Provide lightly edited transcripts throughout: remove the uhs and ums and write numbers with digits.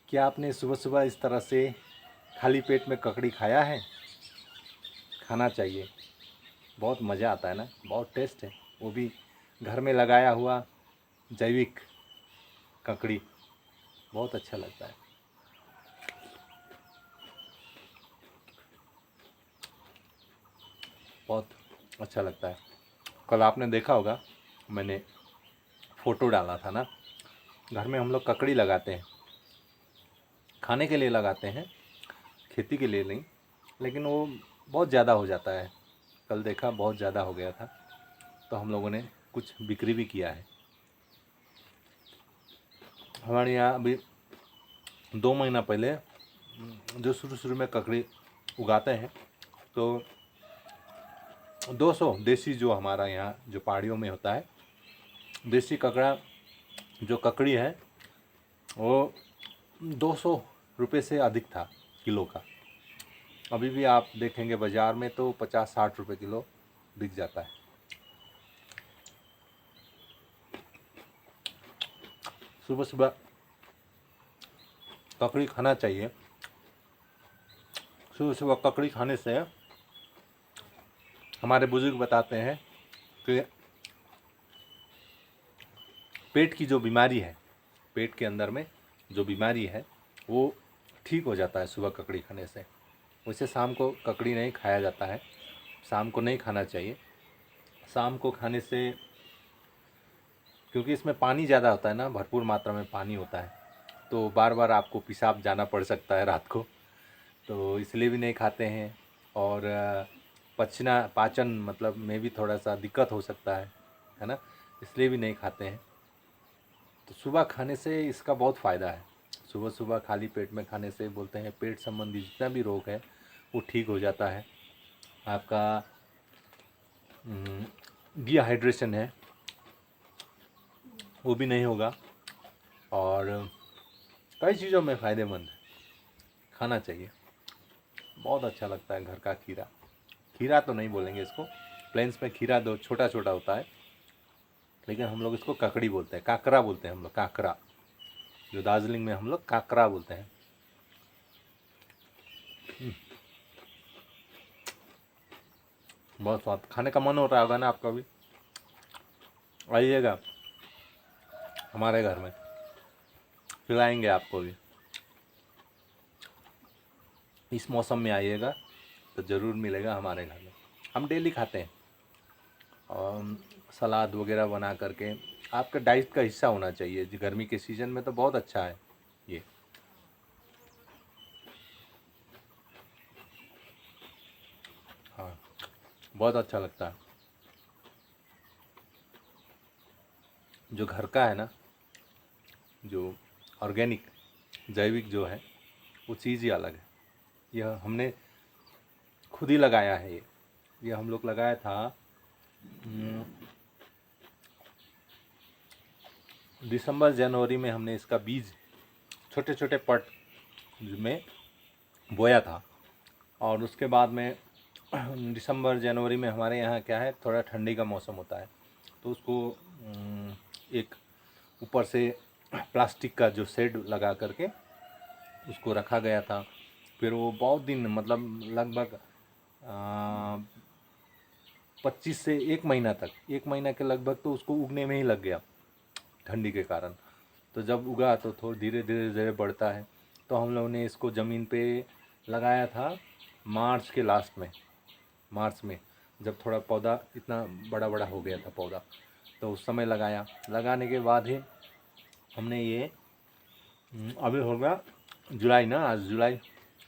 क्या आपने सुबह सुबह इस तरह से खाली पेट में ककड़ी खाया है? खाना चाहिए, बहुत मज़ा आता है ना, बहुत टेस्ट है। वो भी घर में लगाया हुआ जैविक ककड़ी, बहुत अच्छा लगता है। बहुत अच्छा लगता है। कल आपने देखा होगा, मैंने फ़ोटो डाला था ना। घर में हम लोग ककड़ी लगाते हैं, खाने के लिए लगाते हैं, खेती के लिए नहीं। लेकिन वो बहुत ज़्यादा हो जाता है। कल देखा बहुत ज़्यादा हो गया था, तो हम लोगों ने कुछ बिक्री भी किया है। हमारे यहाँ अभी 2 महीना पहले जो शुरू शुरू में ककड़ी उगाते हैं, तो 200 देसी, जो हमारा यहाँ जो पहाड़ियों में होता है, देसी ककड़ा जो ककड़ी है वो 200 रुपये से अधिक था किलो का। अभी भी आप देखेंगे बाज़ार में तो 50-60 रुपये किलो बिक जाता है। सुबह सुबह ककड़ी खाना चाहिए। सुबह सुबह ककड़ी खाने से हमारे बुजुर्ग बताते हैं कि पेट की जो बीमारी है, पेट के अंदर में जो बीमारी है वो ठीक हो जाता है सुबह ककड़ी खाने से। वैसे शाम को ककड़ी नहीं खाया जाता है, शाम को नहीं खाना चाहिए। शाम को खाने से, क्योंकि इसमें पानी ज़्यादा होता है ना, भरपूर मात्रा में पानी होता है, तो बार बार आपको पेशाब जाना पड़ सकता है रात को, तो इसलिए भी नहीं खाते हैं। और पाचन मतलब में भी थोड़ा सा दिक्कत हो सकता है ना, इसलिए भी नहीं खाते हैं। तो सुबह खाने से इसका बहुत फ़ायदा है। सुबह सुबह खाली पेट में खाने से बोलते हैं पेट संबंधी जितना भी रोग है वो ठीक हो जाता है। आपका डिहाइड्रेशन है वो भी नहीं होगा, और कई चीज़ों में फ़ायदेमंद है, खाना चाहिए। बहुत अच्छा लगता है घर का खीरा। खीरा तो नहीं बोलेंगे इसको, प्लेन्स में खीरा दो छोटा छोटा होता है, लेकिन हम लोग इसको ककड़ी बोलते हैं, काकरा बोलते हैं हम लोग, काकरा, जो दार्जिलिंग में हम लोग काकरा बोलते हैं। बहुत स्वाद, खाने का मन हो रहा होगा ना आपका भी, आइएगा हमारे घर में, खिलाएंगे आपको भी। इस मौसम में आइएगा तो ज़रूर मिलेगा हमारे घर में। हम डेली खाते हैं, और सलाद वगैरह बना करके, आपका डाइट का हिस्सा होना चाहिए। जो गर्मी के सीज़न में तो बहुत अच्छा है ये। हाँ, बहुत अच्छा लगता है। जो घर का है ना, जो ऑर्गेनिक जैविक जो है, वो चीज़ ही अलग है। यह हमने खुद ही लगाया है। ये हम लोग लगाया था दिसंबर जनवरी में। हमने इसका बीज छोटे छोटे पट में बोया था, और उसके बाद में दिसंबर जनवरी में हमारे यहाँ क्या है, थोड़ा ठंडी का मौसम होता है, तो उसको एक ऊपर से प्लास्टिक का जो शेड लगा करके उसको रखा गया था। फिर वो बहुत दिन, मतलब लगभग 25 से 1 महीना तक, 1 महीना के लगभग तो उसको उगने में ही लग गया ठंडी के कारण। तो जब उगा तो थोड़ा धीरे धीरे धीरे बढ़ता है। तो हम लोगों ने इसको ज़मीन पे लगाया था मार्च के लास्ट में, मार्च में, जब थोड़ा पौधा इतना बड़ा बड़ा हो गया था पौधा, तो उस समय लगाया। लगाने के बाद ही हमने ये अभी हो गया जुलाई ना, आज जुलाई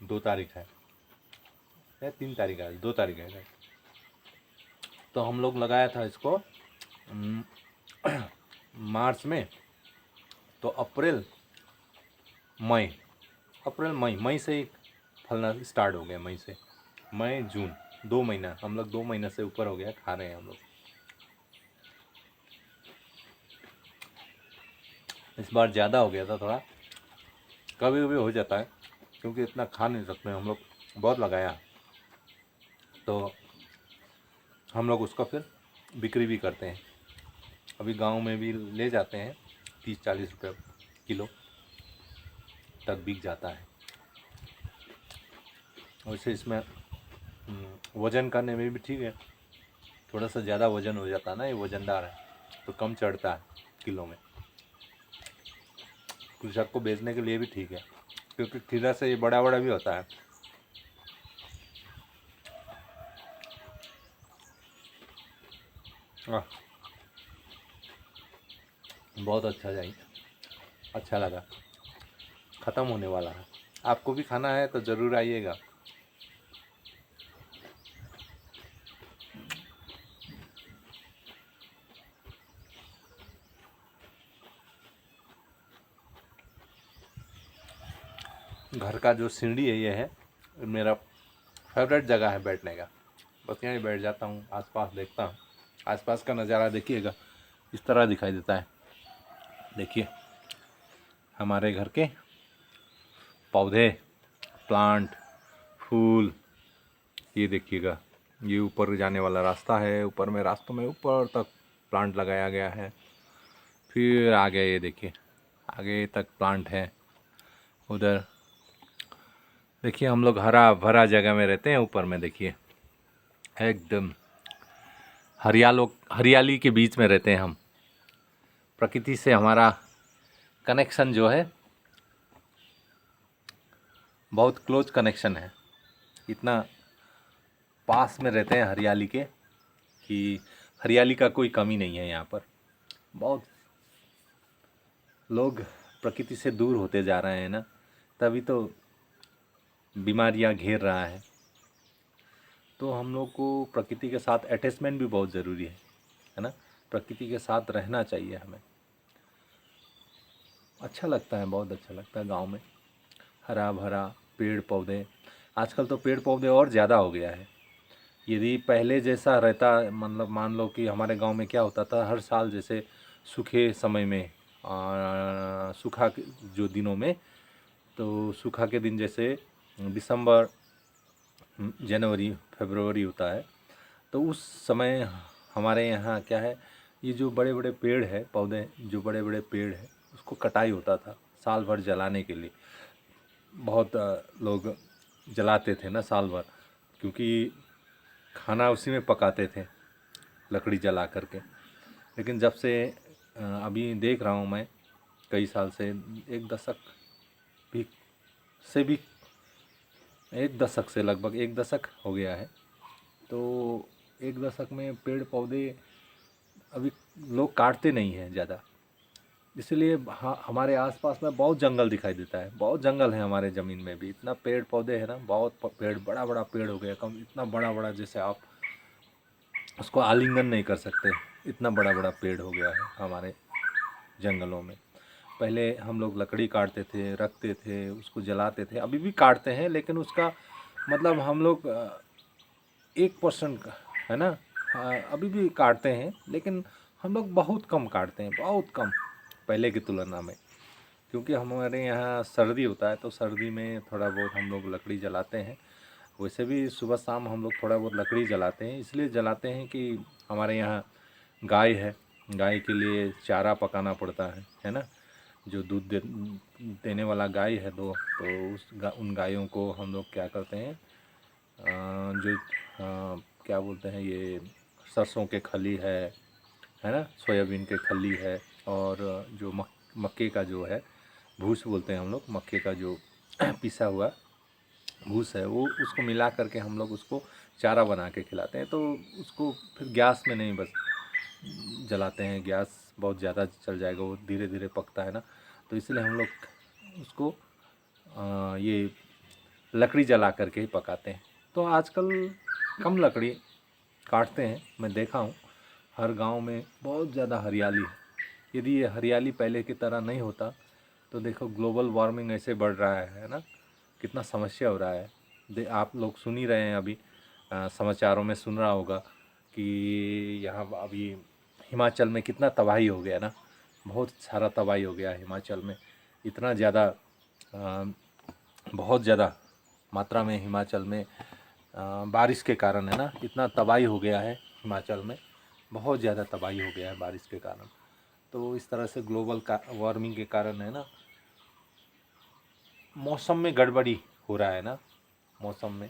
2 तारीख है या 3 तारीख है, आज 2 तारीख है। तो हम लोग लगाया था इसको मार्च में, तो मई अप्रैल मई मई से ही फलना स्टार्ट हो गया। मई से मई जून 2 महीना, हम लोग 2 महीना से ऊपर हो गया खा रहे हैं हम लोग। इस बार ज़्यादा हो गया था थोड़ा, कभी कभी हो जाता है, क्योंकि इतना खा नहीं सकते हम लोग, बहुत लगाया। तो हम लोग उसका फिर बिक्री भी करते हैं। अभी गांव में भी ले जाते हैं 30-40 रुपये किलो। तक बिक जाता है। वैसे इसमें वज़न करने में भी ठीक है, थोड़ा सा ज़्यादा वज़न हो जाता है ना, ये वज़नदार है तो कम चढ़ता है किलो में। कृषक को बेचने के लिए भी ठीक है, क्योंकि खीरा से ये बड़ा बड़ा भी होता है। बहुत अच्छा लगा। ख़त्म होने वाला है, आपको भी खाना है तो ज़रूर आइएगा। घर का जो सीढ़ी है ये है मेरा फेवरेट जगह है बैठने का। बस यहीं बैठ जाता हूँ, आसपास देखता हूँ। आसपास का नज़ारा देखिएगा, इस तरह दिखाई देता है। देखिए हमारे घर के पौधे, प्लांट, फूल, ये देखिएगा। ये ऊपर जाने वाला रास्ता है, ऊपर में रास्तों में ऊपर तक प्लांट लगाया गया है। फिर आगे ये देखिए, आगे तक प्लांट है। उधर देखिए हम लोग हरा भरा जगह में रहते हैं। ऊपर में देखिए एकदम हरियाली के बीच में रहते हैं हम। प्रकृति से हमारा कनेक्शन जो है बहुत क्लोज कनेक्शन है। इतना पास में रहते हैं हरियाली के कि हरियाली का कोई कमी नहीं है यहाँ पर। बहुत लोग प्रकृति से दूर होते जा रहे हैं ना, तभी तो बीमारियाँ घेर रहा है। तो हम लोग को प्रकृति के साथ अटैचमेंट भी बहुत ज़रूरी है ना। प्रकृति के साथ रहना चाहिए हमें। अच्छा लगता है, बहुत अच्छा लगता है गांव में हरा भरा पेड़ पौधे। आजकल तो पेड़ पौधे और ज़्यादा हो गया है। यदि पहले जैसा रहता, मतलब मान लो कि हमारे गांव में क्या होता था, हर साल जैसे सूखे समय में सूखा जो दिनों में, तो सूखा के दिन जैसे दिसंबर जनवरी फरवरी होता है, तो उस समय हमारे यहाँ क्या है, ये जो बड़े बड़े पेड़ है पौधे, जो बड़े बड़े पेड़ है उसको कटाई होता था साल भर जलाने के लिए। बहुत लोग जलाते थे ना साल भर, क्योंकि खाना उसी में पकाते थे लकड़ी जला करके। लेकिन जब से अभी देख रहा हूँ मैं कई साल से, एक दशक भी से भी, एक दशक से लगभग एक दशक हो गया है, तो एक दशक में पेड़ पौधे अभी लोग काटते नहीं हैं ज़्यादा। इसलिए हमारे आसपास में बहुत जंगल दिखाई देता है। बहुत जंगल है हमारे ज़मीन में भी, इतना पेड़ पौधे हैं ना, बहुत पेड़, बड़ा बड़ा पेड़ हो गया, कम इतना बड़ा बड़ा जैसे आप उसको आलिंगन नहीं कर सकते, इतना बड़ा बड़ा पेड़ हो गया है हमारे जंगलों में। पहले हम लोग लकड़ी काटते थे, रखते थे, उसको जलाते थे, अभी भी काटते हैं, लेकिन उसका मतलब हम लोग 1% का है ना, अभी भी काटते हैं, लेकिन हम लोग बहुत कम काटते हैं, बहुत कम पहले की तुलना में। क्योंकि हमारे यहाँ सर्दी होता है, तो सर्दी में थोड़ा बहुत हम लोग लकड़ी जलाते हैं। वैसे भी सुबह शाम हम लोग थोड़ा बहुत लकड़ी जलाते हैं, इसलिए जलाते हैं कि हमारे यहाँ गाय है, गाय के लिए चारा पकाना पड़ता है ना। जो दूध देने वाला गाय है दो, तो उन गायों को हम लोग क्या करते हैं, जो क्या बोलते हैं, ये सरसों के खली है ना, सोयाबीन के खली है, और जो मक्के का जो है भूस बोलते हैं हम लोग, मक्के का जो पिसा हुआ भूस है, वो उसको मिला करके हम लोग उसको चारा बना के खिलाते हैं। तो उसको फिर गैस में नहीं बस जलाते हैं, गैस बहुत ज़्यादा चल जाएगा, वो धीरे धीरे पकता है ना, तो इसलिए हम लोग उसको ये लकड़ी जला करके ही पकाते हैं। तो आजकल कम लकड़ी काटते हैं, मैं देखा हूँ हर गांव में बहुत ज़्यादा हरियाली है। यदि ये हरियाली पहले की तरह नहीं होता तो देखो ग्लोबल वार्मिंग ऐसे बढ़ रहा है ना, कितना समस्या हो रहा है। आप लोग सुन ही रहे हैं, अभी समाचारों में सुन रहा होगा कि यहाँ अभी हिमाचल में कितना तबाही हो गया ना, बहुत सारा तबाही हो गया हिमाचल में। इतना ज़्यादा बहुत ज़्यादा मात्रा में हिमाचल में बारिश के कारण है ना, इतना तबाही हो गया है हिमाचल में, बहुत ज़्यादा तबाही हो गया है बारिश के कारण। तो इस तरह से ग्लोबल वार्मिंग के कारण है ना, मौसम में गड़बड़ी हो रहा है ना, मौसम में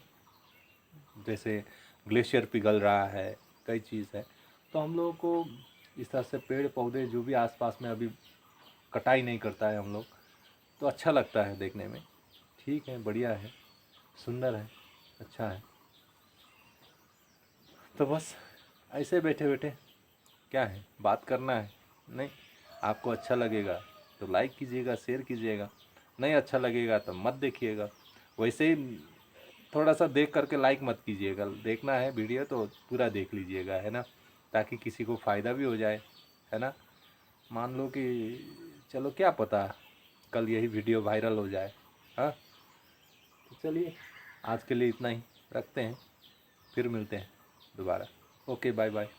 जैसे ग्लेशियर पिघल रहा है, कई चीज़ है, तो हम लोगों को इस तरह से पेड़ पौधे जो भी आसपास में अभी कटाई नहीं करता है हम लोग, तो अच्छा लगता है देखने में। ठीक है, बढ़िया है, सुंदर है, अच्छा है। तो बस ऐसे बैठे बैठे क्या है, बात करना है। नहीं, आपको अच्छा लगेगा तो लाइक कीजिएगा, शेयर कीजिएगा, नहीं अच्छा लगेगा तो मत देखिएगा। वैसे ही थोड़ा सा देख करके लाइक मत कीजिएगा, देखना है वीडियो तो पूरा देख लीजिएगा, है ना, ताकि किसी को फ़ायदा भी हो जाए, है ना। मान लो कि चलो क्या पता कल यही वीडियो वायरल हो जाए। हाँ, तो चलिए आज के लिए इतना ही रखते हैं, फिर मिलते हैं दोबारा। Okay, bye bye.